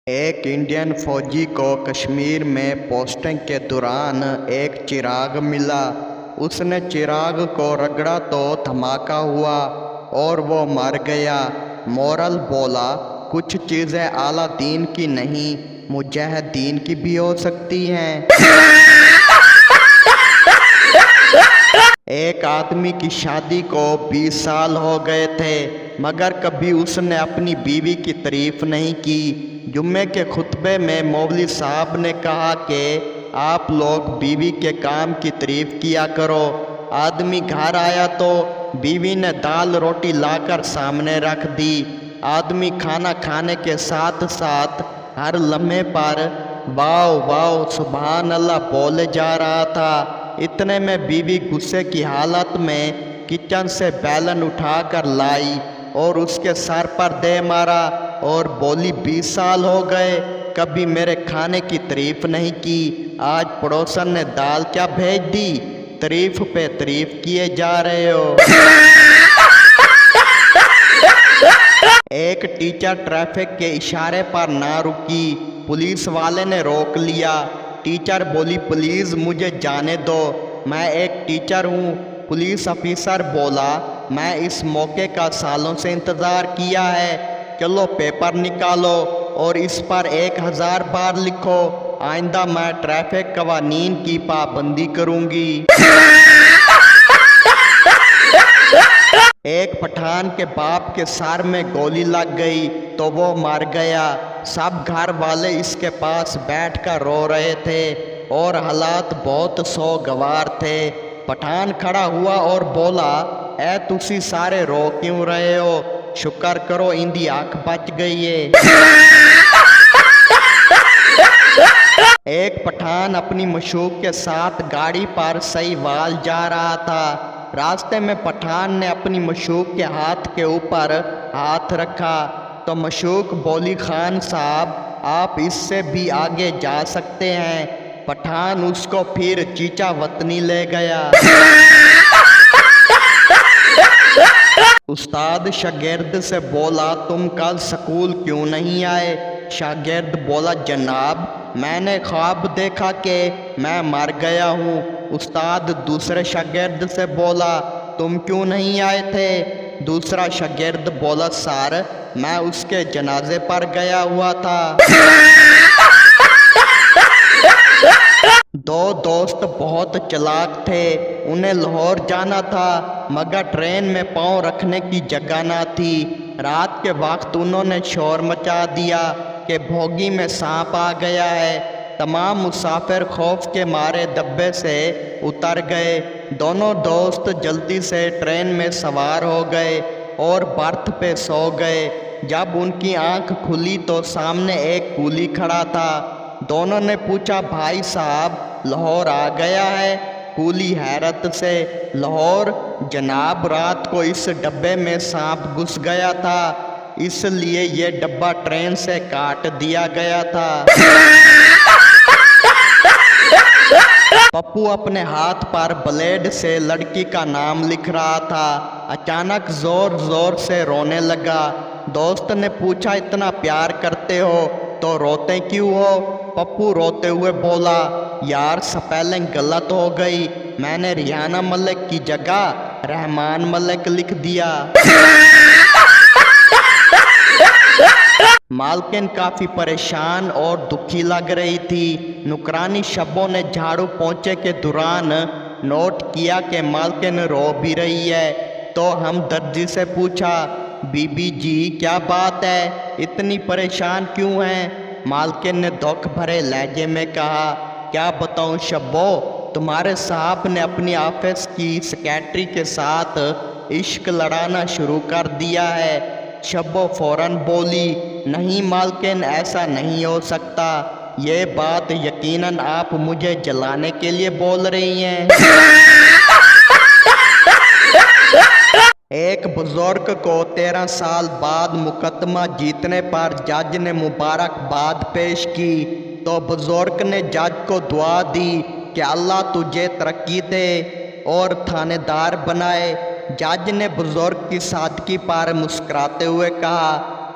ایک انڈین فوجی کو کشمیر میں پوسٹنگ کے دوران ایک چراغ ملا۔ اس نے چراغ کو رگڑا تو دھماکہ ہوا اور وہ مر گیا۔ مورل بولا، کچھ چیزیں اعلیٰ دین کی نہیں، مجاہدین کی بھی ہو سکتی ہیں۔ ایک آدمی کی شادی کو 20 سال ہو گئے تھے، مگر کبھی اس نے اپنی بیوی کی تعریف نہیں کی۔ جمعے کے خطبے میں مولوی صاحب نے کہا کہ آپ لوگ بیوی کے کام کی تعریف کیا کرو۔ آدمی گھر آیا تو بیوی نے دال روٹی لا کر سامنے رکھ دی۔ آدمی کھانا کھانے کے ساتھ ساتھ ہر لمحے پر واو واو سبحان اللہ بولے جا رہا تھا۔ اتنے میں بیوی غصے کی حالت میں کچن سے بیلن اٹھا کر لائی اور اس کے سر پر دے مارا اور بولی، 20 سال ہو گئے، کبھی میرے کھانے کی تعریف نہیں کی، آج پڑوسن نے دال کیا بھیج دی، تعریف پہ تعریف کیے جا رہے ہو۔ ایک ٹیچر ٹریفک کے اشارے پر نہ رکی، پولیس والے نے روک لیا۔ ٹیچر بولی، پلیز مجھے جانے دو، میں ایک ٹیچر ہوں۔ پولیس آفیسر بولا، میں اس موقع کا سالوں سے انتظار کیا ہے، چلو پیپر نکالو اور اس پر 1000 بار لکھو، آئندہ میں ٹریفک قوانین کی پابندی کروں گی۔ ایک پٹھان کے باپ کے سر میں گولی لگ گئی تو وہ مر گیا۔ سب گھر والے اس کے پاس بیٹھ کر رو رہے تھے اور حالات بہت سوگوار تھے۔ پٹھان کھڑا ہوا اور بولا، اے تسی سارے رو کیوں رہے ہو، شکر کرو اندی آنکھ بچ گئی ہے۔ ایک پٹھان اپنی مشوق کے ساتھ گاڑی پر سہیوال جا رہا تھا۔ راستے میں پٹھان نے اپنی مشوق کے ہاتھ کے اوپر ہاتھ رکھا تو مشوق بولی، خان صاحب آپ اس سے بھی آگے جا سکتے ہیں۔ پٹھان اس کو پھر چیچا وطنی لے گیا۔ استاد شاگرد سے بولا، تم کل سکول کیوں نہیں آئے؟ شاگرد بولا، جناب میں نے خواب دیکھا کہ میں مر گیا ہوں۔ استاد دوسرے شاگرد سے بولا، تم کیوں نہیں آئے تھے؟ دوسرا شاگرد بولا، سر میں اس کے جنازے پر گیا ہوا تھا۔ دو دوست بہت چلاک تھے، انہیں لاہور جانا تھا مگر ٹرین میں پاؤں رکھنے کی جگہ نہ تھی۔ رات کے وقت انہوں نے شور مچا دیا کہ بھوگی میں سانپ آ گیا ہے۔ تمام مسافر خوف کے مارے ڈبے سے اتر گئے۔ دونوں دوست جلدی سے ٹرین میں سوار ہو گئے اور برتھ پہ سو گئے۔ جب ان کی آنکھ کھلی تو سامنے ایک کولی کھڑا تھا۔ دونوں نے پوچھا، بھائی صاحب لاہور آ گیا ہے؟ کولی حیرت سے، لاہور؟ جناب رات کو اس ڈبے میں سانپ گھس گیا تھا، اس لیے یہ ڈبہ ٹرین سے کاٹ دیا گیا تھا۔ پپو اپنے ہاتھ پر بلیڈ سے لڑکی کا نام لکھ رہا تھا، اچانک زور زور سے رونے لگا۔ دوست نے پوچھا، اتنا پیار کرتے ہو تو روتے کیوں ہو؟ پپو روتے ہوئے بولا، یار سپیلنگ غلط ہو گئی، میں نے ریحانہ ملک کی جگہ رحمان ملک لکھ دیا۔ مالکن کافی پریشان اور دکھی لگ رہی تھی۔ نوکرانی شبوں نے جھاڑو پونچھے کے دوران نوٹ کیا کہ مالکن رو بھی رہی ہے تو ہمدردی سے پوچھا، بی بی جی کیا بات ہے، اتنی پریشان کیوں ہیں؟ مالکن نے دکھ بھرے لہجے میں کہا، کیا بتاؤں شبو، تمہارے صاحب نے اپنی آفس کی سیکریٹری کے ساتھ عشق لڑانا شروع کر دیا ہے۔ شبو فوراً بولی، نہیں مالکن ایسا نہیں ہو سکتا، یہ بات یقیناً آپ مجھے جلانے کے لیے بول رہی ہیں۔ ایک بزرگ کو 13 سال بعد مقدمہ جیتنے پر جج نے مبارکباد پیش کی تو بزرگ نے جج کو دعا دی کہ اللہ تجھے ترقی دے اور تھانے دار بنائے۔ جج نے بزرگ کی سادگی پر مسکراتے ہوئے کہا،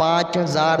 5,000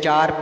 4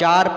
4